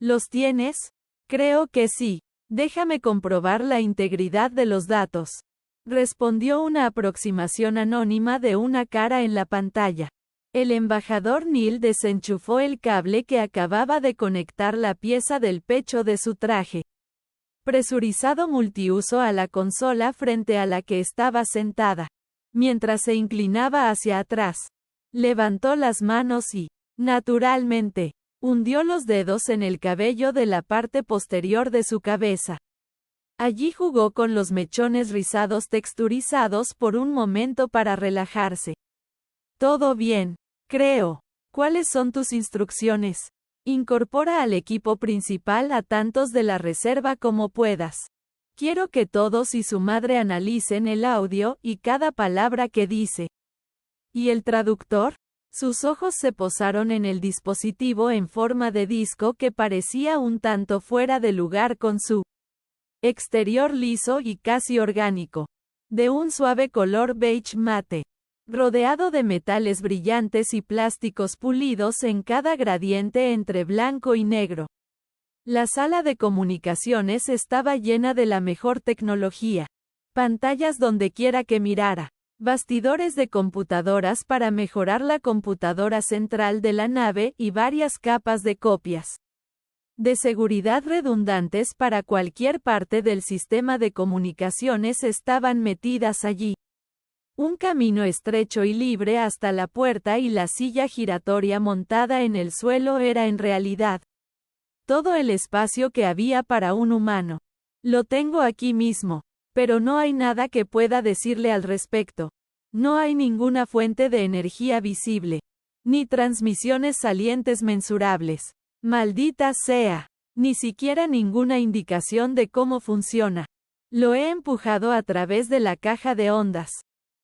¿Los tienes? Creo que sí. Déjame comprobar la integridad de los datos. Respondió una aproximación anónima de una cara en la pantalla. El embajador Neil desenchufó el cable que acababa de conectar la pieza del pecho de su traje presurizado multiuso a la consola frente a la que estaba sentada. Mientras se inclinaba hacia atrás, levantó las manos y, naturalmente, hundió los dedos en el cabello de la parte posterior de su cabeza. Allí jugó con los mechones rizados texturizados por un momento para relajarse. Todo bien, creo. ¿Cuáles son tus instrucciones? Incorpora al equipo principal a tantos de la reserva como puedas. Quiero que todos y su madre analicen el audio y cada palabra que dice. ¿Y el traductor? Sus ojos se posaron en el dispositivo en forma de disco que parecía un tanto fuera de lugar con su exterior liso y casi orgánico, de un suave color beige mate, rodeado de metales brillantes y plásticos pulidos en cada gradiente entre blanco y negro. La sala de comunicaciones estaba llena de la mejor tecnología. Pantallas donde quiera que mirara. Bastidores de computadoras para mejorar la computadora central de la nave y varias capas de copias de seguridad redundantes para cualquier parte del sistema de comunicaciones estaban metidas allí. Un camino estrecho y libre hasta la puerta y la silla giratoria montada en el suelo era en realidad todo el espacio que había para un humano. Lo tengo aquí mismo, pero no hay nada que pueda decirle al respecto. No hay ninguna fuente de energía visible, ni transmisiones salientes mensurables. Maldita sea, ni siquiera ninguna indicación de cómo funciona. Lo he empujado a través de la caja de ondas.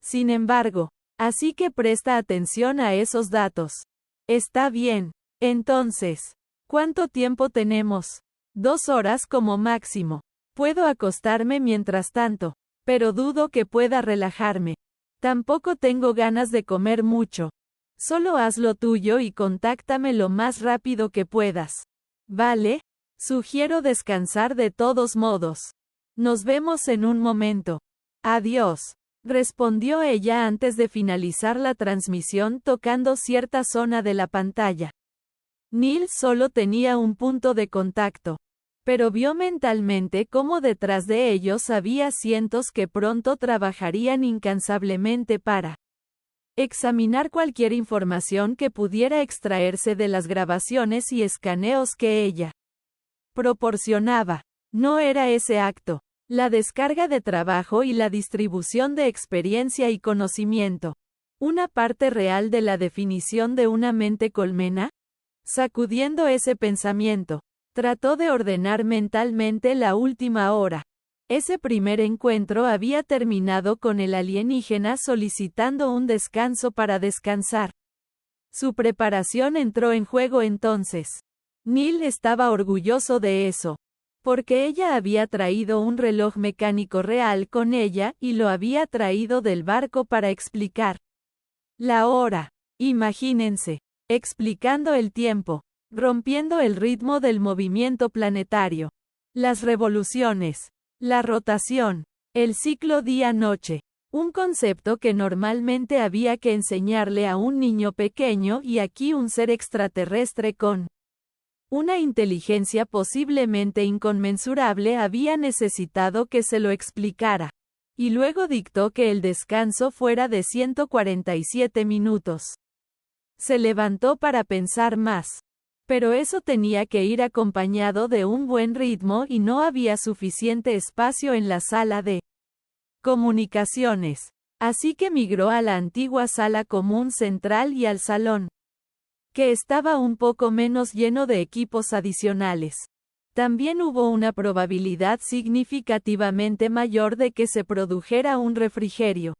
Sin embargo, así que presta atención a esos datos. Está bien. Entonces, ¿cuánto tiempo tenemos? 2 horas como máximo. Puedo acostarme mientras tanto, pero dudo que pueda relajarme. Tampoco tengo ganas de comer mucho. Solo haz lo tuyo y contáctame lo más rápido que puedas. ¿Vale? Sugiero descansar de todos modos. Nos vemos en un momento. Adiós. Respondió ella antes de finalizar la transmisión tocando cierta zona de la pantalla. Neil solo tenía un punto de contacto, pero vio mentalmente cómo detrás de ellos había cientos que pronto trabajarían incansablemente para examinar cualquier información que pudiera extraerse de las grabaciones y escaneos que ella proporcionaba. No era ese acto, la descarga de trabajo y la distribución de experiencia y conocimiento, una parte real de la definición de una mente colmena. Sacudiendo ese pensamiento, trató de ordenar mentalmente la última hora. Ese primer encuentro había terminado con el alienígena solicitando un descanso para descansar. Su preparación entró en juego entonces. Neil estaba orgulloso de eso, porque ella había traído un reloj mecánico real con ella y lo había traído del barco para explicar la hora. Imagínense, explicando el tiempo, rompiendo el ritmo del movimiento planetario, las revoluciones, la rotación, el ciclo día-noche, un concepto que normalmente había que enseñarle a un niño pequeño y aquí un ser extraterrestre con una inteligencia posiblemente inconmensurable había necesitado que se lo explicara. Y luego dictó que el descanso fuera de 147 minutos. Se levantó para pensar más. Pero eso tenía que ir acompañado de un buen ritmo y no había suficiente espacio en la sala de comunicaciones. Así que migró a la antigua sala común central y al salón, que estaba un poco menos lleno de equipos adicionales. También hubo una probabilidad significativamente mayor de que se produjera un refrigerio.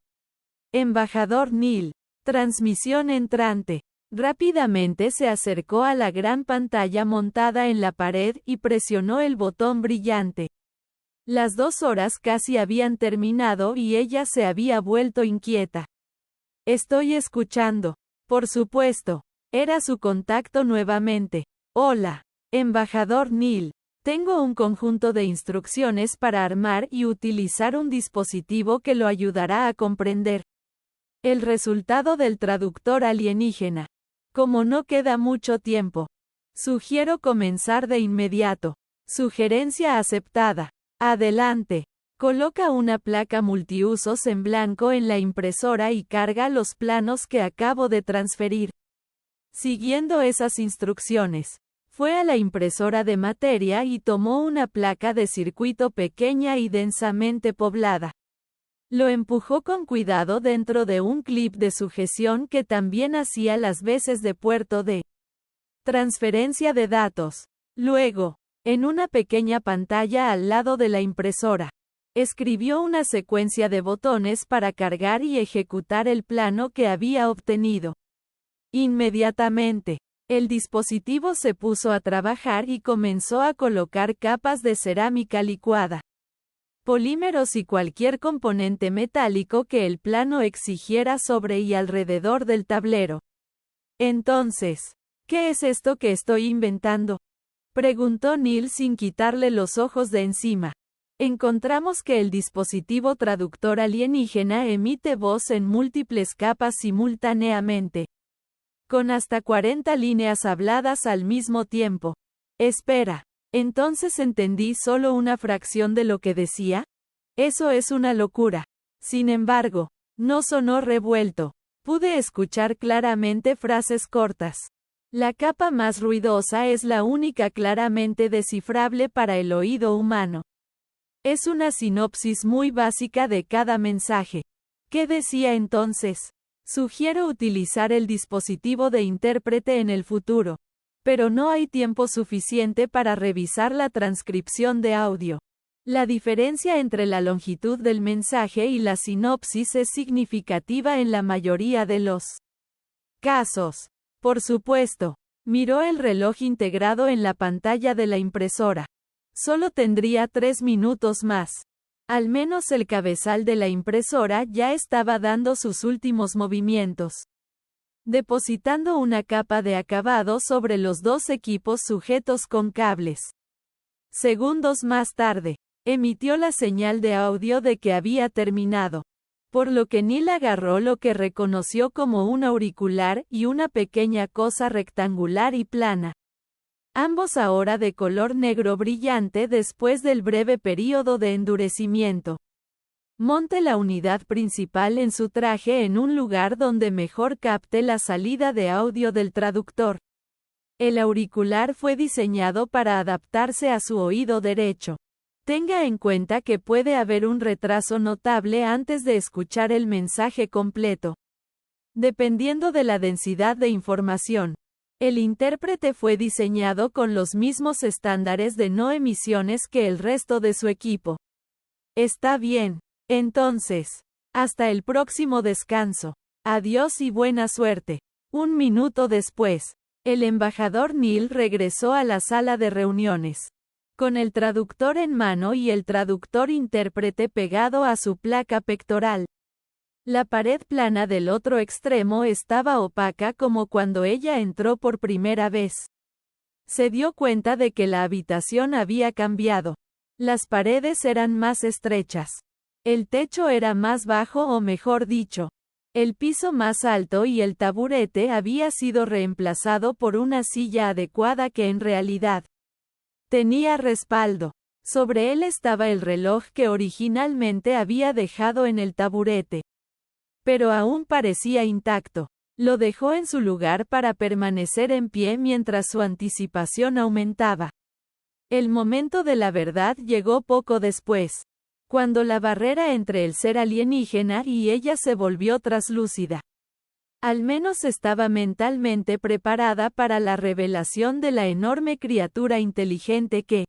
Embajador Neil. Transmisión entrante. Rápidamente se acercó a la gran pantalla montada en la pared y presionó el botón brillante. Las 2 horas casi habían terminado y ella se había vuelto inquieta. Estoy escuchando. Por supuesto. Era su contacto nuevamente. Hola. Embajador Neil, tengo un conjunto de instrucciones para armar y utilizar un dispositivo que lo ayudará a comprender el resultado del traductor alienígena. Como no queda mucho tiempo, sugiero comenzar de inmediato. Sugerencia aceptada. Adelante. Coloca una placa multiusos en blanco en la impresora y carga los planos que acabo de transferir. Siguiendo esas instrucciones, fue a la impresora de materia y tomó una placa de circuito pequeña y densamente poblada. Lo empujó con cuidado dentro de un clip de sujeción que también hacía las veces de puerto de transferencia de datos. Luego, en una pequeña pantalla al lado de la impresora, escribió una secuencia de botones para cargar y ejecutar el plano que había obtenido. Inmediatamente, el dispositivo se puso a trabajar y comenzó a colocar capas de cerámica licuada, polímeros y cualquier componente metálico que el plano exigiera sobre y alrededor del tablero. Entonces, ¿qué es esto que estoy inventando?, preguntó Neil sin quitarle los ojos de encima. Encontramos que el dispositivo traductor alienígena emite voz en múltiples capas simultáneamente, con hasta 40 líneas habladas al mismo tiempo. Espera, ¿entonces entendí solo una fracción de lo que decía? Eso es una locura. Sin embargo, no sonó revuelto. Pude escuchar claramente frases cortas. La capa más ruidosa es la única claramente descifrable para el oído humano. Es una sinopsis muy básica de cada mensaje. ¿Qué decía entonces? Sugiero utilizar el dispositivo de intérprete en el futuro, pero no hay tiempo suficiente para revisar la transcripción de audio. La diferencia entre la longitud del mensaje y la sinopsis es significativa en la mayoría de los casos. Por supuesto, miró el reloj integrado en la pantalla de la impresora. Solo tendría 3 minutos más. Al menos el cabezal de la impresora ya estaba dando sus últimos movimientos, depositando una capa de acabado sobre los dos equipos sujetos con cables. Segundos más tarde, emitió la señal de audio de que había terminado, por lo que Neil agarró lo que reconoció como un auricular y una pequeña cosa rectangular y plana, ambos ahora de color negro brillante después del breve período de endurecimiento. Monte la unidad principal en su traje en un lugar donde mejor capte la salida de audio del traductor. El auricular fue diseñado para adaptarse a su oído derecho. Tenga en cuenta que puede haber un retraso notable antes de escuchar el mensaje completo. Dependiendo de la densidad de información, el intérprete fue diseñado con los mismos estándares de no emisiones que el resto de su equipo. Está bien. Entonces, hasta el próximo descanso. Adiós y buena suerte. Un minuto después, el embajador Neil regresó a la sala de reuniones, con el traductor en mano y el traductor intérprete pegado a su placa pectoral. La pared plana del otro extremo estaba opaca como cuando ella entró por primera vez. Se dio cuenta de que la habitación había cambiado. Las paredes eran más estrechas. El techo era más bajo o mejor dicho, el piso más alto y el taburete había sido reemplazado por una silla adecuada que en realidad tenía respaldo. Sobre él estaba el reloj que originalmente había dejado en el taburete, pero aún parecía intacto. Lo dejó en su lugar para permanecer en pie mientras su anticipación aumentaba. El momento de la verdad llegó poco después, cuando la barrera entre el ser alienígena y ella se volvió traslúcida. Al menos estaba mentalmente preparada para la revelación de la enorme criatura inteligente que,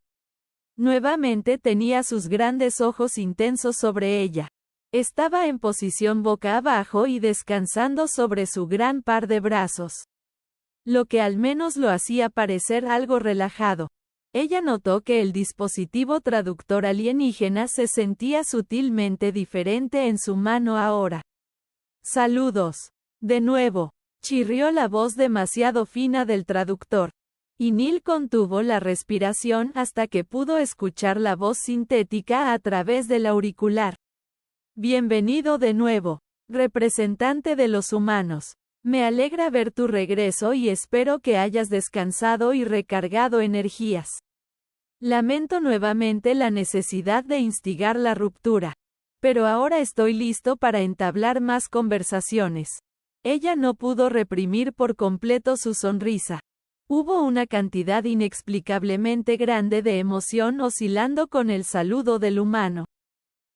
nuevamente tenía sus grandes ojos intensos sobre ella. Estaba en posición boca abajo y descansando sobre su gran par de brazos, lo que al menos lo hacía parecer algo relajado. Ella notó que el dispositivo traductor alienígena se sentía sutilmente diferente en su mano ahora. Saludos. De nuevo, chirrió la voz demasiado fina del traductor. y Neil contuvo la respiración hasta que pudo escuchar la voz sintética a través del auricular. Bienvenido de nuevo, representante de los humanos. Me alegra ver tu regreso y espero que hayas descansado y recargado energías. Lamento nuevamente la necesidad de instigar la ruptura. Pero ahora estoy listo para entablar más conversaciones. Ella no pudo reprimir por completo su sonrisa. Hubo una cantidad inexplicablemente grande de emoción oscilando con el saludo del humano.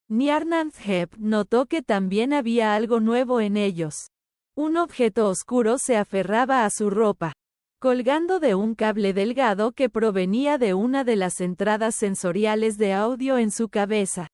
Nyarlathotep notó que también había algo nuevo en ellos. Un objeto oscuro se aferraba a su ropa, colgando de un cable delgado que provenía de una de las entradas sensoriales de audio en su cabeza.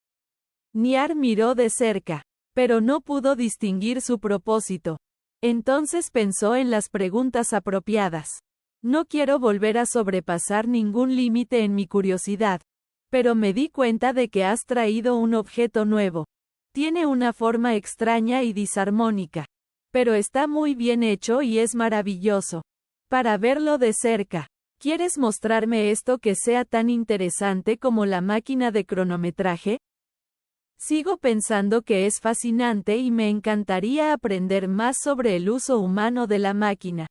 Nyar miró de cerca, pero no pudo distinguir su propósito. Entonces pensó en las preguntas apropiadas. No quiero volver a sobrepasar ningún límite en mi curiosidad, pero me di cuenta de que has traído un objeto nuevo. Tiene una forma extraña y disarmónica, pero está muy bien hecho y es maravilloso. Para verlo de cerca, ¿quieres mostrarme esto que sea tan interesante como la máquina de cronometraje? Sigo pensando que es fascinante y me encantaría aprender más sobre el uso humano de la máquina.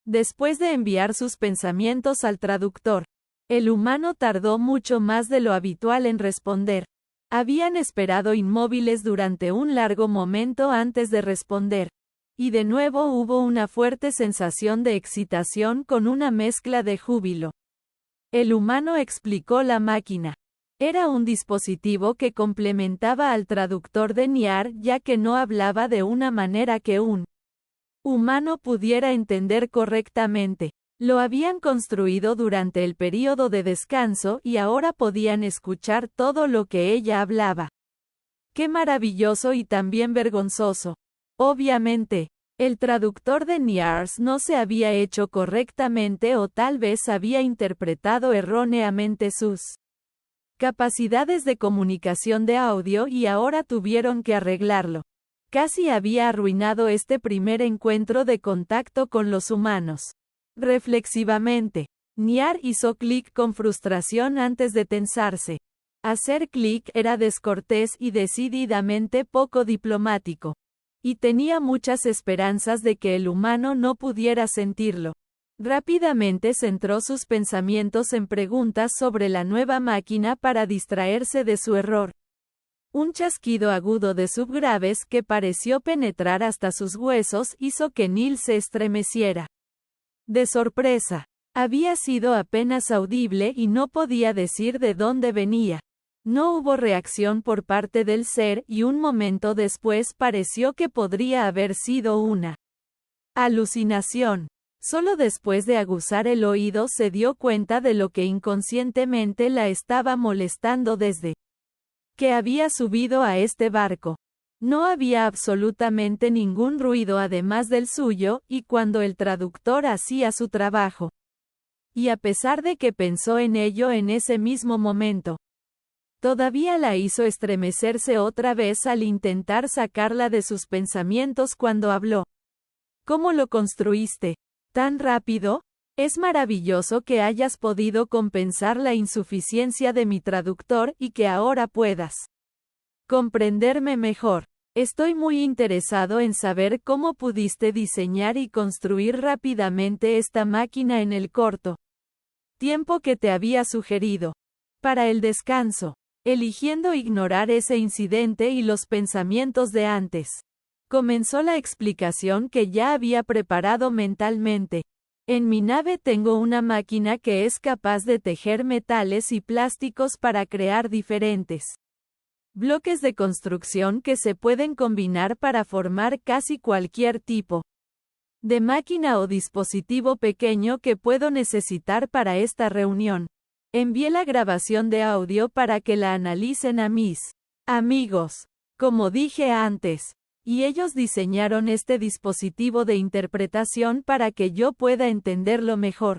Después de enviar sus pensamientos al traductor, el humano tardó mucho más de lo habitual en responder. Habían esperado inmóviles durante un largo momento antes de responder. Y de nuevo hubo una fuerte sensación de excitación con una mezcla de júbilo. El humano explicó la máquina. Era un dispositivo que complementaba al traductor de Nyar ya que no hablaba de una manera que un humano pudiera entender correctamente. Lo habían construido durante el período de descanso y ahora podían escuchar todo lo que ella hablaba. ¡Qué maravilloso y también vergonzoso! Obviamente, el traductor de Nyar no se había hecho correctamente o tal vez había interpretado erróneamente sus capacidades de comunicación de audio y ahora tuvieron que arreglarlo. Casi había arruinado este primer encuentro de contacto con los humanos. Reflexivamente, Nyar hizo clic con frustración antes de tensarse. Hacer clic era descortés y decididamente poco diplomático. Y tenía muchas esperanzas de que el humano no pudiera sentirlo. Rápidamente centró sus pensamientos en preguntas sobre la nueva máquina para distraerse de su error. Un chasquido agudo de subgraves que pareció penetrar hasta sus huesos hizo que Neil se estremeciera. De sorpresa, había sido apenas audible y no podía decir de dónde venía. No hubo reacción por parte del ser y un momento después pareció que podría haber sido una alucinación. Solo después de aguzar el oído se dio cuenta de lo que inconscientemente la estaba molestando desde que había subido a este barco. No había absolutamente ningún ruido además del suyo, y cuando el traductor hacía su trabajo. Y a pesar de que pensó en ello en ese mismo momento, todavía la hizo estremecerse otra vez al intentar sacarla de sus pensamientos cuando habló. ¿Cómo lo construiste? ¿Tan rápido? Es maravilloso que hayas podido compensar la insuficiencia de mi traductor y que ahora puedas comprenderme mejor. Estoy muy interesado en saber cómo pudiste diseñar y construir rápidamente esta máquina en el corto tiempo que te había sugerido. Para el descanso, eligiendo ignorar ese incidente y los pensamientos de antes. Comenzó la explicación que ya había preparado mentalmente. En mi nave tengo una máquina que es capaz de tejer metales y plásticos para crear diferentes bloques de construcción que se pueden combinar para formar casi cualquier tipo de máquina o dispositivo pequeño que puedo necesitar para esta reunión. Envié la grabación de audio para que la analicen a mis amigos, como dije antes, y ellos diseñaron este dispositivo de interpretación para que yo pueda entenderlo mejor.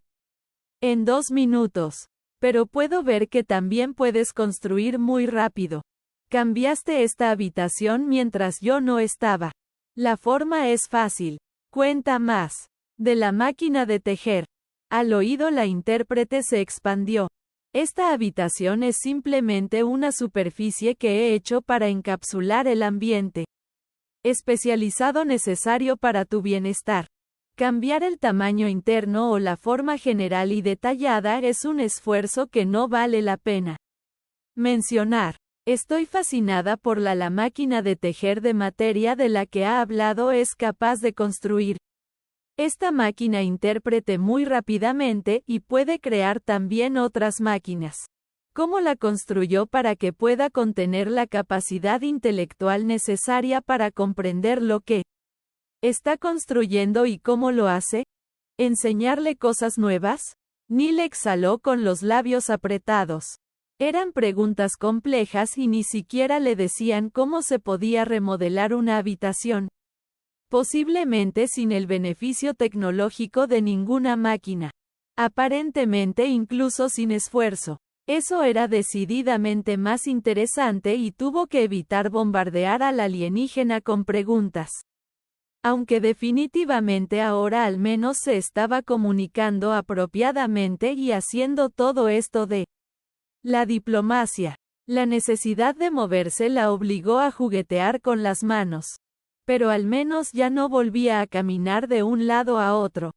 En 2 minutos. Pero puedo ver que también puedes construir muy rápido. Cambiaste esta habitación mientras yo no estaba. La forma es fácil. Cuenta más. De la máquina de tejer. Al oído la intérprete se expandió. Esta habitación es simplemente una superficie que he hecho para encapsular el ambiente especializado necesario para tu bienestar. Cambiar el tamaño interno o la forma general y detallada es un esfuerzo que no vale la pena mencionar. Estoy fascinada por la máquina de tejer de materia de la que ha hablado es capaz de construir. Esta máquina intérprete muy rápidamente y puede crear también otras máquinas. ¿Cómo la construyó para que pueda contener la capacidad intelectual necesaria para comprender lo que está construyendo y cómo lo hace? ¿Enseñarle cosas nuevas? Neil exhaló con los labios apretados. Eran preguntas complejas y ni siquiera le decían cómo se podía remodelar una habitación. Posiblemente sin el beneficio tecnológico de ninguna máquina. Aparentemente incluso sin esfuerzo. Eso era decididamente más interesante y tuvo que evitar bombardear al alienígena con preguntas. Aunque definitivamente ahora al menos se estaba comunicando apropiadamente y haciendo todo esto de la diplomacia. La necesidad de moverse la obligó a juguetear con las manos. Pero al menos ya no volvía a caminar de un lado a otro.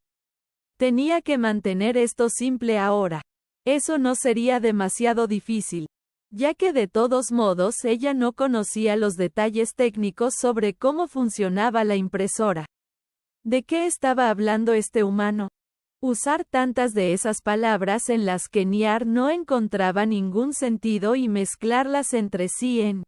Tenía que mantener esto simple ahora. Eso no sería demasiado difícil, ya que de todos modos ella no conocía los detalles técnicos sobre cómo funcionaba la impresora. ¿De qué estaba hablando este humano? Usar tantas de esas palabras en las que Niar no encontraba ningún sentido y mezclarlas entre sí en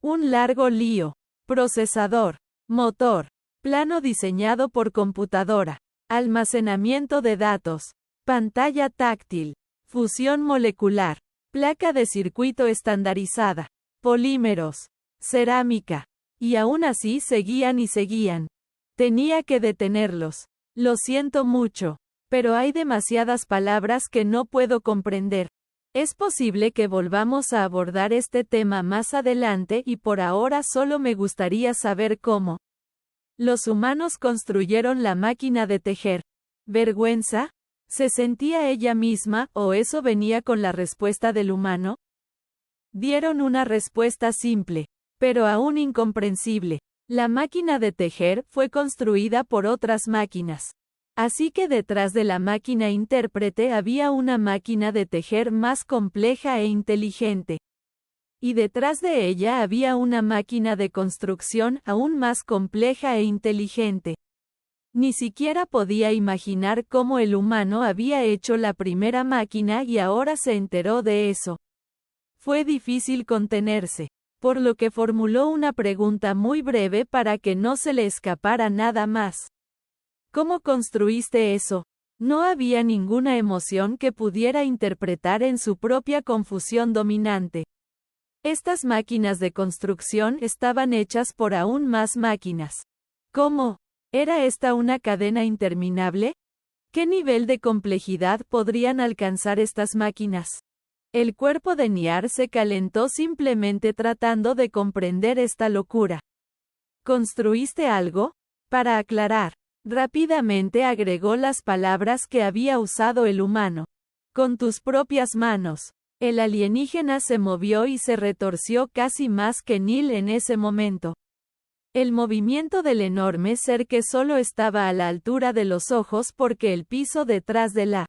un largo lío. Procesador, motor, plano diseñado por computadora, almacenamiento de datos, pantalla táctil, fusión molecular, placa de circuito estandarizada, polímeros, cerámica. Y aún así seguían y seguían. Tenía que detenerlos. Lo siento mucho, pero hay demasiadas palabras que no puedo comprender. Es posible que volvamos a abordar este tema más adelante y por ahora solo me gustaría saber cómo los humanos construyeron la máquina de tejer. ¿Vergüenza? ¿Se sentía ella misma, o eso venía con la respuesta del humano? Dieron una respuesta simple, pero aún incomprensible. La máquina de tejer fue construida por otras máquinas. Así que detrás de la máquina intérprete había una máquina de tejer más compleja e inteligente. Y detrás de ella había una máquina de construcción aún más compleja e inteligente. Ni siquiera podía imaginar cómo el humano había hecho la primera máquina y ahora se enteró de eso. Fue difícil contenerse, por lo que formuló una pregunta muy breve para que no se le escapara nada más. ¿Cómo construiste eso? No había ninguna emoción que pudiera interpretar en su propia confusión dominante. Estas máquinas de construcción estaban hechas por aún más máquinas. ¿Cómo? ¿Era esta una cadena interminable? ¿Qué nivel de complejidad podrían alcanzar estas máquinas? El cuerpo de Niar se calentó simplemente tratando de comprender esta locura. ¿Construiste algo? Para aclarar. Rápidamente agregó las palabras que había usado el humano. Con tus propias manos. El alienígena se movió y se retorció casi más que Neil en ese momento. El movimiento del enorme ser que solo estaba a la altura de los ojos porque el piso detrás de la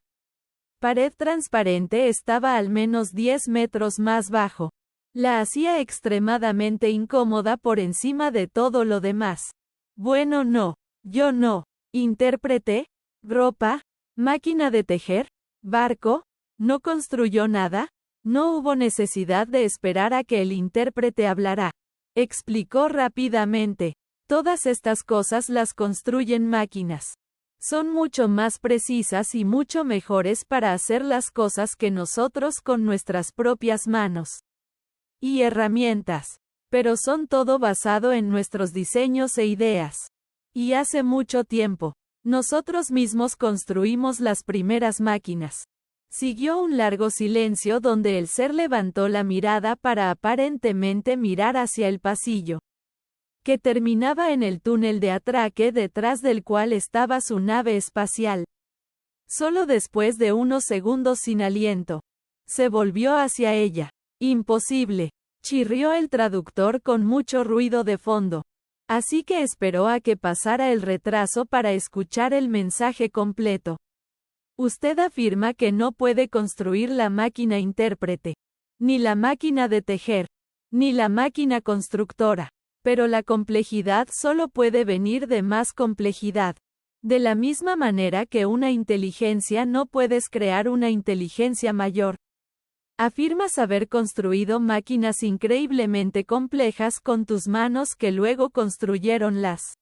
pared transparente estaba al menos 10 metros más bajo. La hacía extremadamente incómoda por encima de todo lo demás. Bueno, no. Yo no. Intérprete, ropa, máquina de tejer, barco, no construyó nada, no hubo necesidad de esperar a que el intérprete hablara. Explicó rápidamente. Todas estas cosas las construyen máquinas. Son mucho más precisas y mucho mejores para hacer las cosas que nosotros con nuestras propias manos y herramientas. Pero son todo basado en nuestros diseños e ideas. Y hace mucho tiempo, nosotros mismos construimos las primeras máquinas. Siguió un largo silencio donde el ser levantó la mirada para aparentemente mirar hacia el pasillo, que terminaba en el túnel de atraque detrás del cual estaba su nave espacial. Solo después de unos segundos sin aliento. Se volvió hacia ella. Imposible. Chirrió el traductor con mucho ruido de fondo. Así que esperó a que pasara el retraso para escuchar el mensaje completo. Usted afirma que no puede construir la máquina intérprete, ni la máquina de tejer, ni la máquina constructora. Pero la complejidad solo puede venir de más complejidad. De la misma manera que una inteligencia no puedes crear una inteligencia mayor. Afirmas haber construido máquinas increíblemente complejas con tus manos que luego construyeron las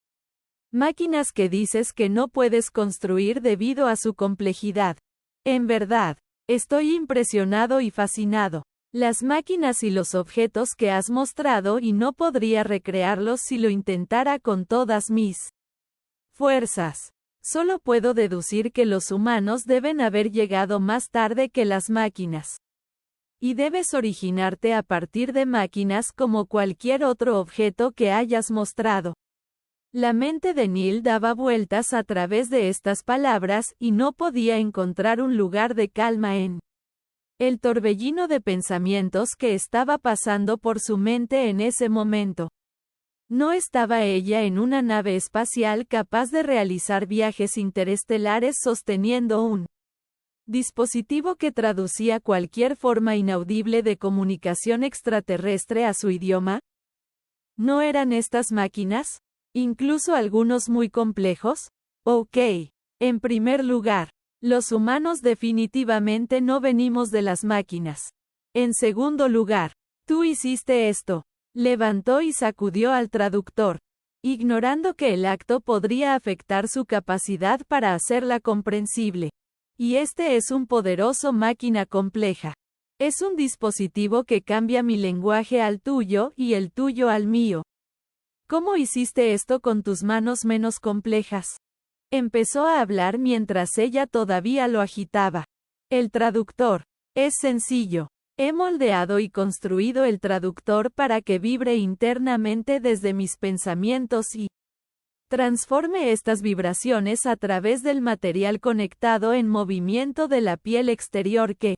máquinas que dices que no puedes construir debido a su complejidad. En verdad, estoy impresionado y fascinado. Las máquinas y los objetos que has mostrado y no podría recrearlos si lo intentara con todas mis fuerzas. Solo puedo deducir que los humanos deben haber llegado más tarde que las máquinas. Y debes originarte a partir de máquinas como cualquier otro objeto que hayas mostrado. La mente de Neil daba vueltas a través de estas palabras y no podía encontrar un lugar de calma en el torbellino de pensamientos que estaba pasando por su mente en ese momento. ¿No estaba ella en una nave espacial capaz de realizar viajes interestelares sosteniendo un dispositivo que traducía cualquier forma inaudible de comunicación extraterrestre a su idioma? ¿No eran estas máquinas? ¿Incluso algunos muy complejos? Ok. En primer lugar, los humanos definitivamente no venimos de las máquinas. En segundo lugar, tú hiciste esto. Levantó y sacudió al traductor, ignorando que el acto podría afectar su capacidad para hacerla comprensible. Y este es un poderoso máquina compleja. Es un dispositivo que cambia mi lenguaje al tuyo y el tuyo al mío. ¿Cómo hiciste esto con tus manos menos complejas? Empezó a hablar mientras ella todavía lo agitaba. El traductor. Es sencillo. He moldeado y construido el traductor para que vibre internamente desde mis pensamientos y transforme estas vibraciones a través del material conectado en movimiento de la piel exterior que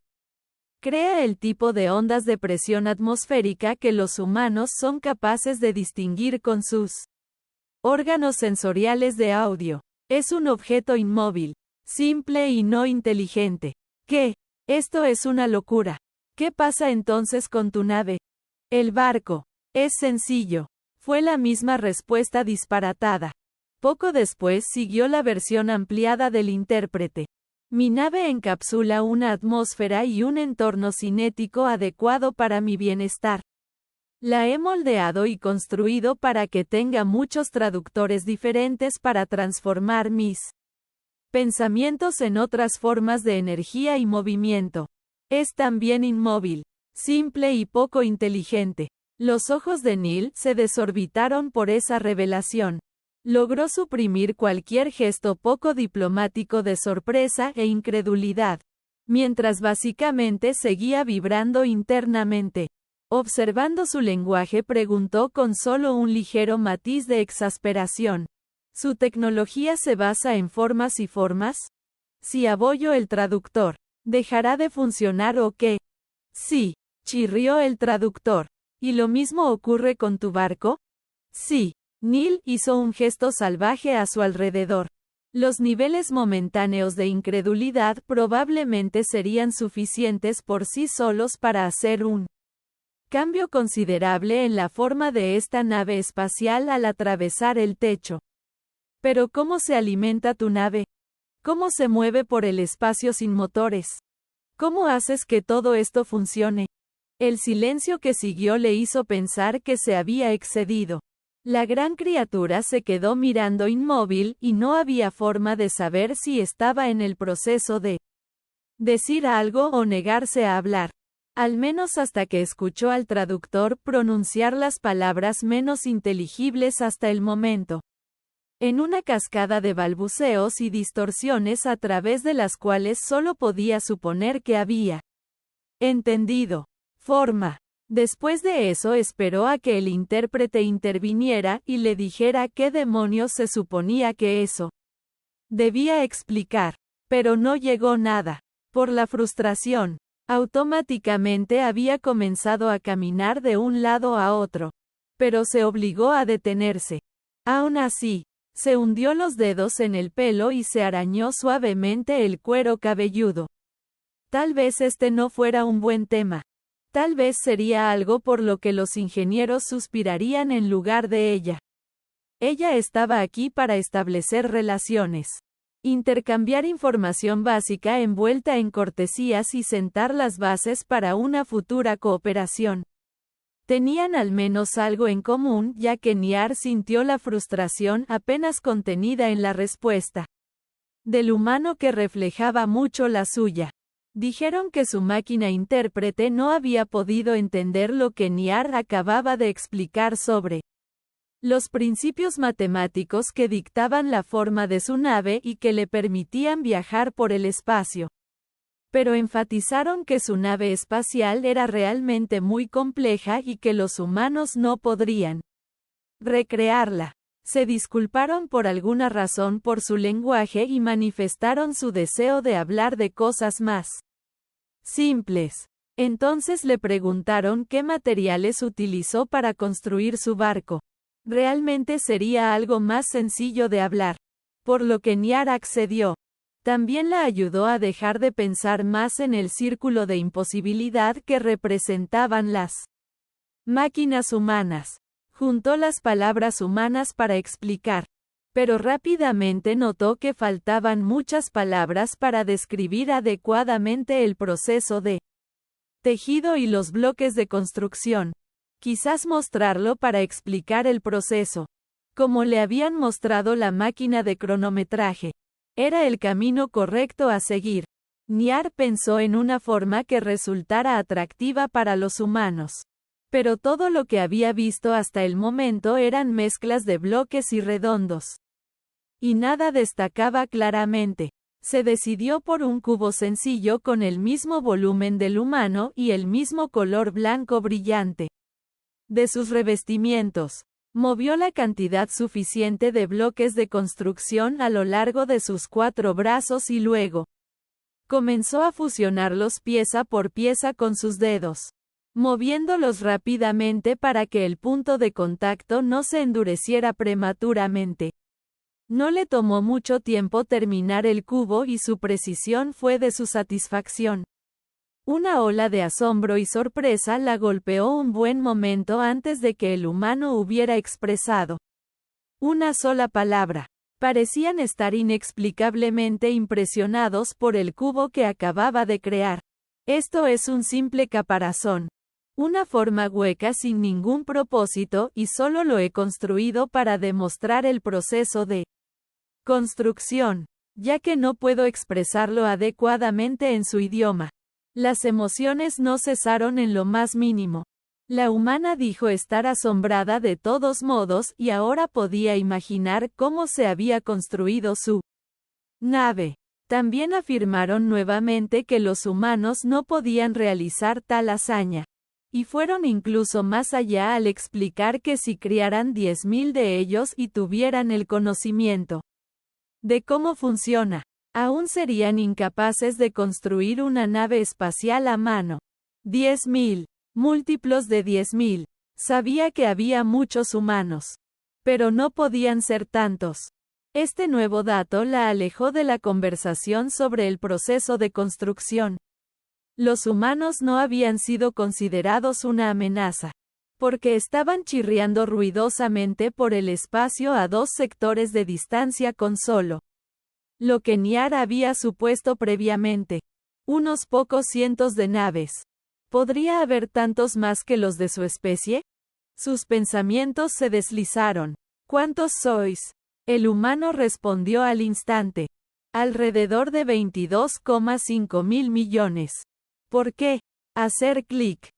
crea el tipo de ondas de presión atmosférica que los humanos son capaces de distinguir con sus órganos sensoriales de audio. Es un objeto inmóvil, simple y no inteligente. ¿Qué? Esto es una locura. ¿Qué pasa entonces con tu nave? El barco. Es sencillo. Fue la misma respuesta disparatada. Poco después siguió la versión ampliada del intérprete. Mi nave encapsula una atmósfera y un entorno cinético adecuado para mi bienestar. La he moldeado y construido para que tenga muchos traductores diferentes para transformar mis pensamientos en otras formas de energía y movimiento. Es también inmóvil, simple y poco inteligente. Los ojos de Neil se desorbitaron por esa revelación. Logró suprimir cualquier gesto poco diplomático de sorpresa e incredulidad, mientras básicamente seguía vibrando internamente. Observando su lenguaje, preguntó con solo un ligero matiz de exasperación. ¿Su tecnología se basa en formas y formas? Si abollo el traductor, ¿dejará de funcionar o qué? Sí, chirrió el traductor. ¿Y lo mismo ocurre con tu barco? Sí. Neil hizo un gesto salvaje a su alrededor. Los niveles momentáneos de incredulidad probablemente serían suficientes por sí solos para hacer un cambio considerable en la forma de esta nave espacial al atravesar el techo. Pero ¿cómo se alimenta tu nave? ¿Cómo se mueve por el espacio sin motores? ¿Cómo haces que todo esto funcione? El silencio que siguió le hizo pensar que se había excedido. La gran criatura se quedó mirando inmóvil y no había forma de saber si estaba en el proceso de decir algo o negarse a hablar. Al menos hasta que escuchó al traductor pronunciar las palabras menos inteligibles hasta el momento. En una cascada de balbuceos y distorsiones a través de las cuales solo podía suponer que había entendido. Forma. Después de eso esperó a que el intérprete interviniera y le dijera qué demonios se suponía que eso debía explicar. Pero no llegó nada. Por la frustración, automáticamente había comenzado a caminar de un lado a otro. Pero se obligó a detenerse. Aún así, se hundió los dedos en el pelo y se arañó suavemente el cuero cabelludo. Tal vez este no fuera un buen tema. Tal vez sería algo por lo que los ingenieros suspirarían en lugar de ella. Ella estaba aquí para establecer relaciones, intercambiar información básica envuelta en cortesías y sentar las bases para una futura cooperación. Tenían al menos algo en común, ya que Niar sintió la frustración apenas contenida en la respuesta del humano que reflejaba mucho la suya. Dijeron que su máquina intérprete no había podido entender lo que Niar acababa de explicar sobre los principios matemáticos que dictaban la forma de su nave y que le permitían viajar por el espacio. Pero enfatizaron que su nave espacial era realmente muy compleja y que los humanos no podrían recrearla. Se disculparon por alguna razón por su lenguaje y manifestaron su deseo de hablar de cosas más simples. Entonces le preguntaron qué materiales utilizó para construir su barco. Realmente sería algo más sencillo de hablar. Por lo que Niar accedió. También la ayudó a dejar de pensar más en el círculo de imposibilidad que representaban las máquinas humanas. Juntó las palabras humanas para explicar, pero rápidamente notó que faltaban muchas palabras para describir adecuadamente el proceso de tejido y los bloques de construcción. Quizás mostrarlo para explicar el proceso, como le habían mostrado la máquina de cronometraje. Era el camino correcto a seguir. Niar pensó en una forma que resultara atractiva para los humanos. Pero todo lo que había visto hasta el momento eran mezclas de bloques y redondos. Y nada destacaba claramente. Se decidió por un cubo sencillo con el mismo volumen del humano y el mismo color blanco brillante de sus revestimientos. Movió la cantidad suficiente de bloques de construcción a lo largo de sus 4 brazos y luego comenzó a fusionarlos pieza por pieza con sus dedos, moviéndolos rápidamente para que el punto de contacto no se endureciera prematuramente. No le tomó mucho tiempo terminar el cubo y su precisión fue de su satisfacción. Una ola de asombro y sorpresa la golpeó un buen momento antes de que el humano hubiera expresado una sola palabra. Parecían estar inexplicablemente impresionados por el cubo que acababa de crear. Esto es un simple caparazón. Una forma hueca sin ningún propósito y solo lo he construido para demostrar el proceso de construcción, ya que no puedo expresarlo adecuadamente en su idioma. Las emociones no cesaron en lo más mínimo. La humana dijo estar asombrada de todos modos y ahora podía imaginar cómo se había construido su nave. También afirmaron nuevamente que los humanos no podían realizar tal hazaña. Y fueron incluso más allá al explicar que si criaran 10.000 de ellos y tuvieran el conocimiento de cómo funciona, aún serían incapaces de construir una nave espacial a mano. 10.000. Múltiplos de 10.000. Sabía que había muchos humanos. Pero no podían ser tantos. Este nuevo dato la alejó de la conversación sobre el proceso de construcción. Los humanos no habían sido considerados una amenaza, porque estaban chirriando ruidosamente por el espacio a 2 sectores de distancia con solo lo que Niar había supuesto previamente. Unos pocos cientos de naves. ¿Podría haber tantos más que los de su especie? Sus pensamientos se deslizaron. ¿Cuántos sois? El humano respondió al instante. Alrededor de 22,5 mil millones. ¿Por qué? Hacer clic.